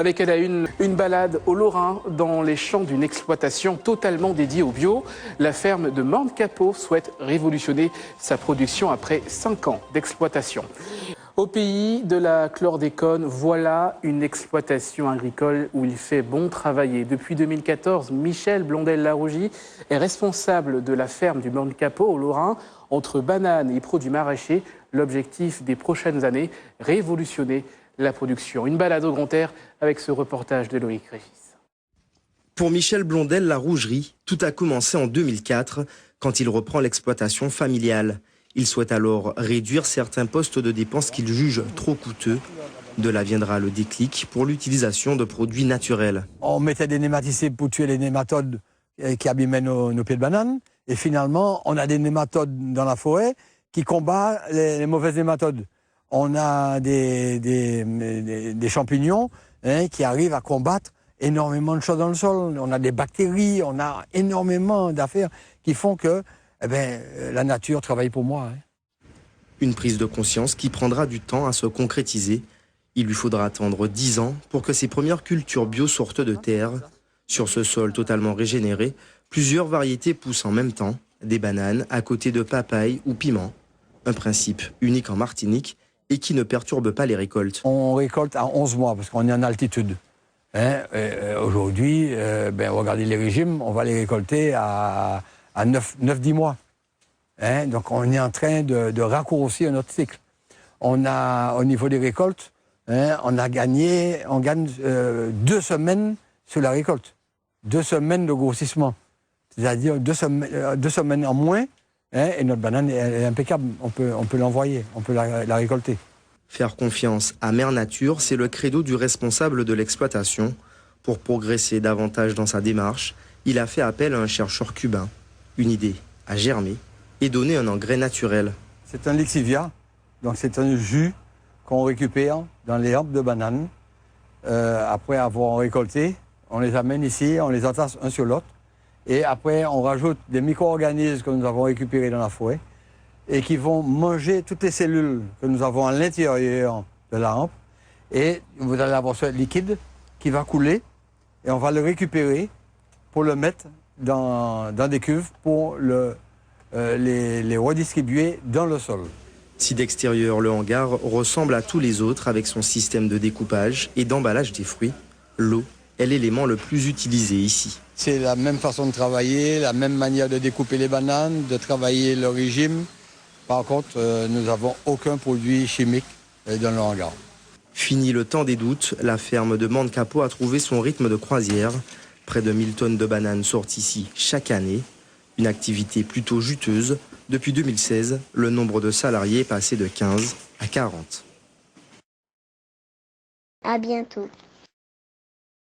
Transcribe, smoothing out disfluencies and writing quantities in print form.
Avec à la une balade au Lorrain dans les champs d'une exploitation totalement dédiée au bio. La ferme de Morne-Capot souhaite révolutionner sa production après 5 ans d'exploitation. Au pays de la chlordécone, voilà une exploitation agricole où il fait bon travailler. Depuis 2014, Michel Blondel-Larougie est responsable de la ferme du Morne-Capot au Lorrain. Entre bananes et produits maraîchers, l'objectif des prochaines années, révolutionner la production. Une balade au grand air avec ce reportage de Loïc Régis. Pour Michel Blondel-Larougie, tout a commencé en 2004 quand il reprend l'exploitation familiale. Il souhaite alors réduire certains postes de dépenses qu'il juge trop coûteux. De là viendra le déclic pour l'utilisation de produits naturels. On mettait des nématicides pour tuer les nématodes qui abîmaient nos pieds de banane. Et finalement, on a des nématodes dans la forêt qui combattent les mauvaises nématodes. On a des champignons qui arrivent à combattre énormément de choses dans le sol. On a des bactéries, on a énormément d'affaires qui font que la nature travaille pour moi. Une prise de conscience qui prendra du temps à se concrétiser. Il lui faudra attendre 10 ans pour que ces premières cultures bio sortent de terre. Sur ce sol totalement régénéré, plusieurs variétés poussent en même temps, des bananes à côté de papayes ou piments. Un principe unique en Martinique et qui ne perturbe pas les récoltes. On récolte à 11 mois parce qu'on est en altitude. Aujourd'hui, regardez les régimes, on va les récolter à 9-10 mois. Donc on est en train de raccourcir notre cycle. On a, au niveau des récoltes, on gagne 2 semaines sur la récolte. 2 semaines de grossissement. C'est-à-dire 2 semaines en moins, et notre banane est impeccable. On peut l'envoyer, on peut la récolter. Faire confiance à Mère Nature, c'est le credo du responsable de l'exploitation. Pour progresser davantage dans sa démarche, il a fait appel à un chercheur cubain. Une idée a germé et donné un engrais naturel. C'est un lexivia, donc c'est un jus qu'on récupère dans les arbres de bananes. Après avoir récolté, on les amène ici, on les entasse un sur l'autre. Et après, on rajoute des micro-organismes que nous avons récupérés dans la forêt et qui vont manger toutes les cellules que nous avons à l'intérieur de la hampe. Et vous allez avoir ce liquide qui va couler et on va le récupérer pour le mettre dans des cuves pour les redistribuer dans le sol. Si d'extérieur, le hangar ressemble à tous les autres avec son système de découpage et d'emballage des fruits, l'eau est l'élément le plus utilisé ici. C'est la même façon de travailler, la même manière de découper les bananes, de travailler le régime. Par contre, nous n'avons aucun produit chimique dans le hangar. Fini le temps des doutes, la ferme de Morne-Capot a trouvé son rythme de croisière. Près de 1000 tonnes de bananes sortent ici chaque année. Une activité plutôt juteuse. Depuis 2016, le nombre de salariés est passé de 15 à 40. À bientôt.